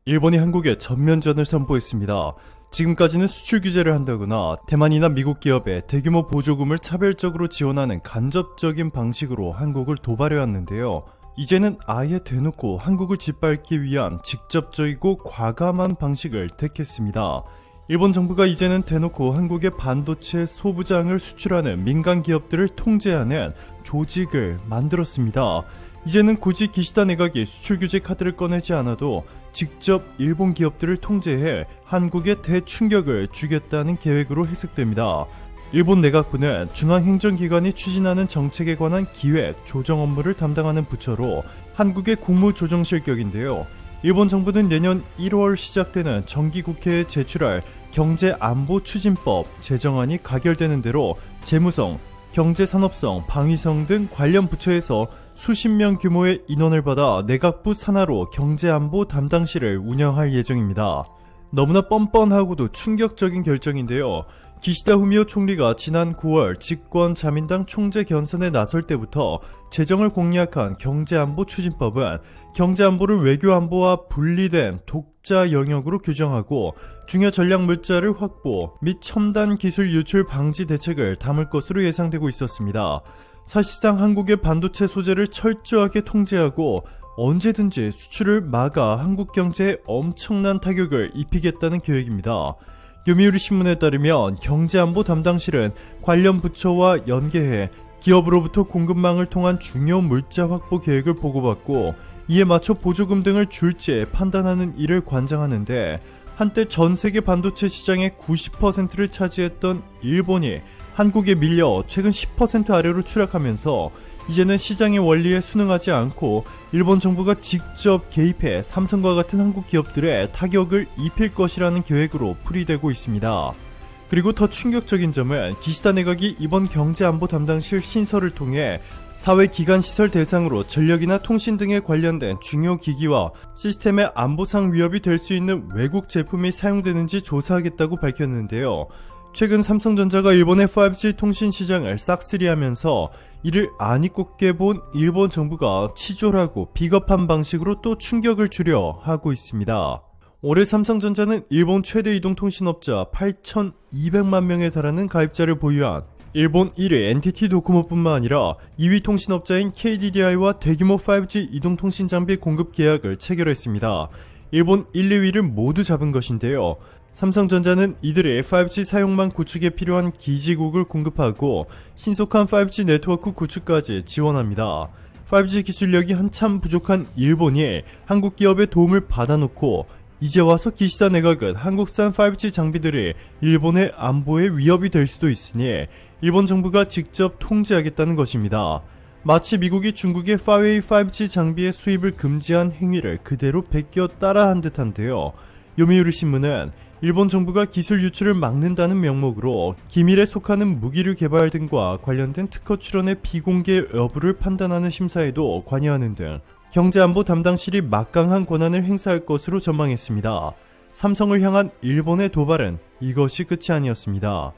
일본이 한국에 전면전을 선포했습니다. 지금까지는 수출 규제를 한다거나 대만이나 미국 기업에 대규모 보조금을 차별적으로 지원하는 간접적인 방식으로 한국을 도발해왔는데요. 이제는 아예 대놓고 한국을 짓밟기 위한 직접적이고 과감한 방식을 택했습니다. 일본 정부가 이제는 대놓고 한국의 반도체 소부장을 수출하는 민간 기업들을 통제하는 조직을 만들었습니다. 이제는 굳이 기시다 내각이 수출 규제 카드를 꺼내지 않아도 직접 일본 기업들을 통제해 한국에 대충격을 주겠다는 계획으로 해석됩니다. 일본 내각부는 중앙행정기관이 추진하는 정책에 관한 기획, 조정 업무를 담당하는 부처로 한국의 국무조정실격인데요. 일본 정부는 내년 1월 시작되는 정기국회에 제출할 경제안보추진법 제정안이 가결되는 대로 재무성, 경제산업성, 방위성 등 관련 부처에서 수십 명 규모의 인원을 받아 내각부 산하로 경제안보 담당실을 운영할 예정입니다. 너무나 뻔뻔하고도 충격적인 결정인데요. 기시다 후미오 총리가 지난 9월 집권 자민당 총재 견선에 나설 때부터 제정을 공약한 경제안보추진법은 경제안보를 외교안보와 분리된 독자 영역으로 규정하고 중요 전략 물자를 확보 및 첨단 기술 유출 방지 대책을 담을 것으로 예상되고 있었습니다. 사실상 한국의 반도체 소재를 철저하게 통제하고 언제든지 수출을 막아 한국 경제에 엄청난 타격을 입히겠다는 계획입니다. 요미우리 신문에 따르면 경제안보 담당실은 관련 부처와 연계해 기업으로부터 공급망을 통한 중요 물자 확보 계획을 보고받고 이에 맞춰 보조금 등을 줄지 판단하는 일을 관장하는데, 한때 전세계 반도체 시장의 90%를 차지했던 일본이 한국에 밀려 최근 10% 아래로 추락하면서 이제는 시장의 원리에 순응하지 않고 일본 정부가 직접 개입해 삼성과 같은 한국 기업들에 타격을 입힐 것이라는 계획으로 풀이되고 있습니다. 그리고 더 충격적인 점은 기시다 내각이 이번 경제안보 담당실 신설을 통해 사회기관시설 대상으로 전력이나 통신 등에 관련된 중요 기기와 시스템의 안보상 위협이 될 수 있는 외국 제품이 사용되는지 조사하겠다고 밝혔는데요. 최근 삼성전자가 일본의 5G 통신 시장을 싹쓸이하면서 이를 아니 꼽게 본 일본 정부가 치졸하고 비겁한 방식으로 또 충격을 주려 하고 있습니다. 올해 삼성전자는 일본 최대 이동통신업자 8,200만 명에 달하는 가입자를 보유한 일본 1위 NTT 도코모뿐만 아니라 2위 통신업자인 KDDI와 대규모 5G 이동통신 장비 공급 계약을 체결했습니다. 일본 1, 2위를 모두 잡은 것인데요. 삼성전자는 이들의 5G 사용망 구축에 필요한 기지국을 공급하고 신속한 5G 네트워크 구축까지 지원합니다. 5G 기술력이 한참 부족한 일본이 한국 기업의 도움을 받아놓고 이제 와서 기시다 내각은 한국산 5G 장비들이 일본의 안보에 위협이 될 수도 있으니 일본 정부가 직접 통제하겠다는 것입니다. 마치 미국이 중국의 화웨이 5G 장비의 수입을 금지한 행위를 그대로 베껴 따라한 듯한데요. 요미우리 신문은 일본 정부가 기술 유출을 막는다는 명목으로 기밀에 속하는 무기류 개발 등과 관련된 특허 출원의 비공개 여부를 판단하는 심사에도 관여하는 등 경제안보 담당실이 막강한 권한을 행사할 것으로 전망했습니다. 삼성을 향한 일본의 도발은 이것이 끝이 아니었습니다.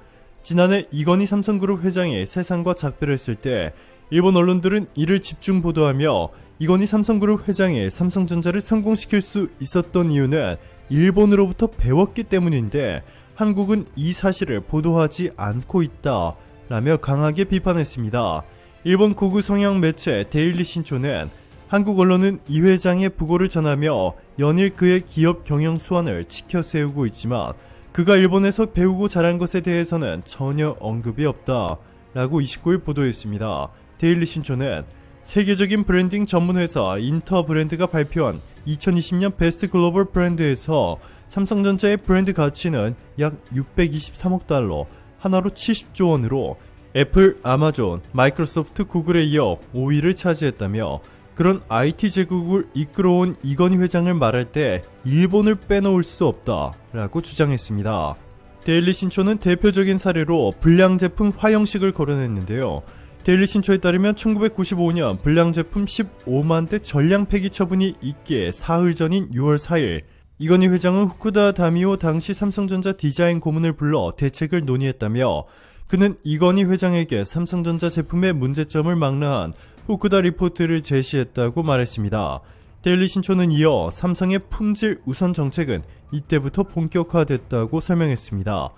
지난해 이건희 삼성그룹 회장이 세상과 작별했을 때 일본 언론들은 이를 집중 보도하며 이건희 삼성그룹 회장이 삼성전자를 성공시킬 수 있었던 이유는 일본으로부터 배웠기 때문인데 한국은 이 사실을 보도하지 않고 있다 라며 강하게 비판했습니다. 일본 고구 성향 매체 데일리 신초는 한국 언론은 이 회장의 부고를 전하며 연일 그의 기업 경영 수완을 치켜세우고 있지만 그가 일본에서 배우고 자란 것에 대해서는 전혀 언급이 없다 라고 29일 보도했습니다. 데일리 신초는 세계적인 브랜딩 전문회사 인터브랜드가 발표한 2020년 베스트 글로벌 브랜드에서 삼성전자의 브랜드 가치는 약 623억 달러, 하나로 70조 원으로 애플, 아마존, 마이크로소프트, 구글에 이어 5위를 차지했다며 그런 IT 제국을 이끌어온 이건희 회장을 말할 때 일본을 빼놓을 수 없다 라고 주장했습니다. 데일리 신초는 대표적인 사례로 불량제품 화형식을 거론했는데요. 데일리 신초에 따르면 1995년 불량제품 15만 대 전량 폐기 처분이 있기에 사흘 전인 6월 4일 이건희 회장은 후쿠다 다미오 당시 삼성전자 디자인 고문을 불러 대책을 논의했다며 그는 이건희 회장에게 삼성전자 제품의 문제점을 망라한 후쿠다 리포트를 제시했다고 말했습니다. 데일리 신촌은 이어 삼성의 품질 우선 정책은 이때부터 본격화됐다고 설명했습니다.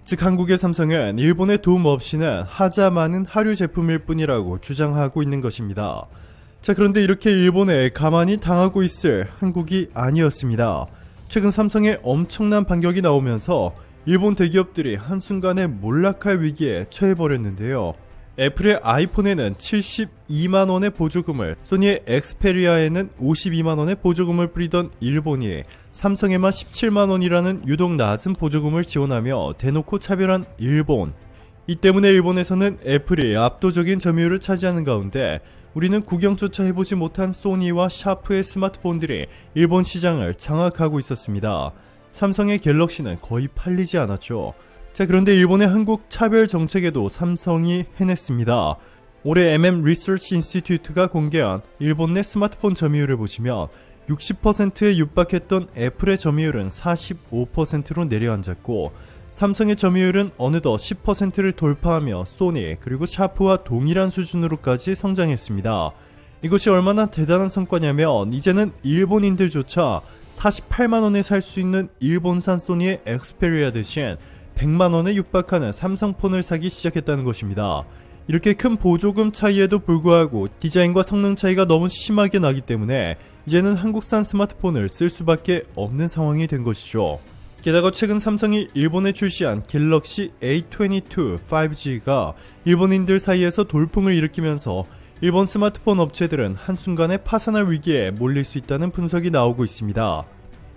즉 한국의 삼성은 일본의 도움 없이는 하자 많은 하류 제품일 뿐이라고 주장하고 있는 것입니다. 자, 그런데 이렇게 일본에 가만히 당하고 있을 한국이 아니었습니다. 최근 삼성의 엄청난 반격이 나오면서 일본 대기업들이 한순간에 몰락할 위기에 처해버렸는데요. 애플의 아이폰에는 72만원의 보조금을, 소니의 엑스페리아에는 52만원의 보조금을 뿌리던 일본이 삼성에만 17만원이라는 유독 낮은 보조금을 지원하며 대놓고 차별한 일본. 이 때문에 일본에서는 애플이 압도적인 점유율을 차지하는 가운데 우리는 구경조차 해보지 못한 소니와 샤프의 스마트폰들이 일본 시장을 장악하고 있었습니다. 삼성의 갤럭시는 거의 팔리지 않았죠. 자, 그런데 일본의 한국 차별 정책에도 삼성이 해냈습니다. 올해 MM 리서치 인스티튜트가 공개한 일본 내 스마트폰 점유율을 보시면 60%에 육박했던 애플의 점유율은 45%로 내려앉았고, 삼성의 점유율은 어느덧 10%를 돌파하며 소니 그리고 샤프와 동일한 수준으로까지 성장했습니다. 이것이 얼마나 대단한 성과냐면 이제는 일본인들조차 48만원에 살 수 있는 일본산 소니의 엑스페리아 대신 100만원에 육박하는 삼성폰을 사기 시작했다는 것입니다. 이렇게 큰 보조금 차이에도 불구하고 디자인과 성능 차이가 너무 심하게 나기 때문에 이제는 한국산 스마트폰을 쓸 수밖에 없는 상황이 된 것이죠. 게다가 최근 삼성이 일본에 출시한 갤럭시 A22 5G가 일본인들 사이에서 돌풍을 일으키면서 일본 스마트폰 업체들은 한순간에 파산할 위기에 몰릴 수 있다는 분석이 나오고 있습니다.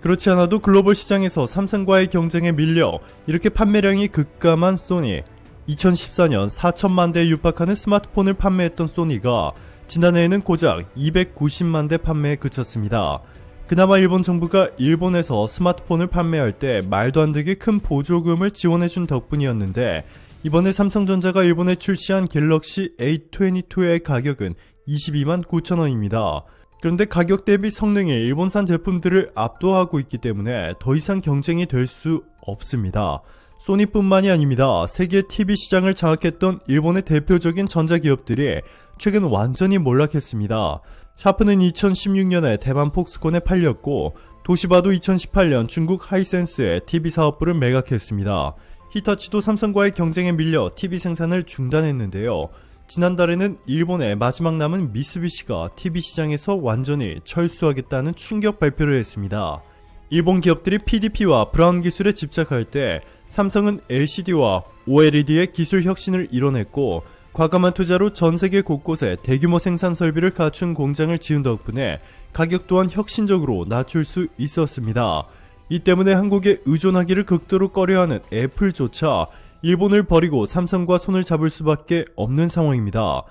그렇지 않아도 글로벌 시장에서 삼성과의 경쟁에 밀려 이렇게 판매량이 급감한 소니. 2014년 4천만 대에 육박하는 스마트폰을 판매했던 소니가 지난해에는 고작 290만 대 판매에 그쳤습니다. 그나마 일본 정부가 일본에서 스마트폰을 판매할 때 말도 안 되게 큰 보조금을 지원해준 덕분이었는데, 이번에 삼성전자가 일본에 출시한 갤럭시 A22의 가격은 22만 9천원입니다. 그런데 가격 대비 성능이 일본산 제품들을 압도하고 있기 때문에 더 이상 경쟁이 될 수 없습니다. 소니뿐만이 아닙니다. 세계 TV 시장을 장악했던 일본의 대표적인 전자기업들이 최근 완전히 몰락했습니다. 샤프는 2016년에 대만 폭스콘에 팔렸고, 도시바도 2018년 중국 하이센스에 TV 사업부를 매각했습니다. 히타치도 삼성과의 경쟁에 밀려 TV 생산을 중단했는데요. 지난달에는 일본의 마지막 남은 미쓰비시가 TV 시장에서 완전히 철수하겠다는 충격 발표를 했습니다. 일본 기업들이 PDP와 브라운 기술에 집착할 때 삼성은 LCD와 OLED의 기술 혁신을 이뤄냈고, 과감한 투자로 전세계 곳곳에 대규모 생산 설비를 갖춘 공장을 지은 덕분에 가격 또한 혁신적으로 낮출 수 있었습니다. 이 때문에 한국에 의존하기를 극도로 꺼려하는 애플조차 일본을 버리고 삼성과 손을 잡을 수밖에 없는 상황입니다.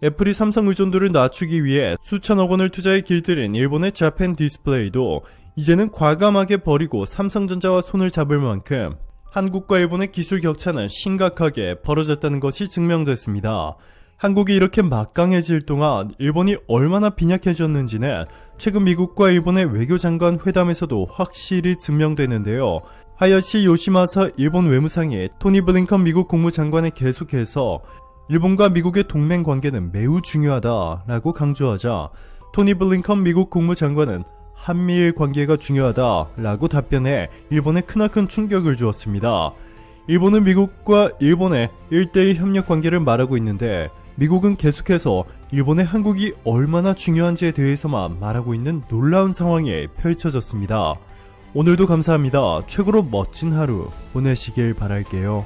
애플이 삼성 의존도를 낮추기 위해 수천억 원을 투자해 길들인 일본의 자펜 디스플레이도 이제는 과감하게 버리고 삼성전자와 손을 잡을 만큼 한국과 일본의 기술 격차는 심각하게 벌어졌다는 것이 증명됐습니다. 한국이 이렇게 막강해질 동안 일본이 얼마나 빈약해졌는지는 최근 미국과 일본의 외교장관 회담에서도 확실히 증명되는데요. 하야시 요시마사 일본 외무상이 토니 블링컨 미국 국무장관에 계속해서 일본과 미국의 동맹 관계는 매우 중요하다라고 강조하자, 토니 블링컨 미국 국무장관은 한미일 관계가 중요하다라고 답변해 일본에 크나큰 충격을 주었습니다. 일본은 미국과 일본의 1대1 협력 관계를 말하고 있는데, 미국은 계속해서 일본의 한국이 얼마나 중요한지에 대해서만 말하고 있는 놀라운 상황이 펼쳐졌습니다. 오늘도 감사합니다. 최고로 멋진 하루 보내시길 바랄게요.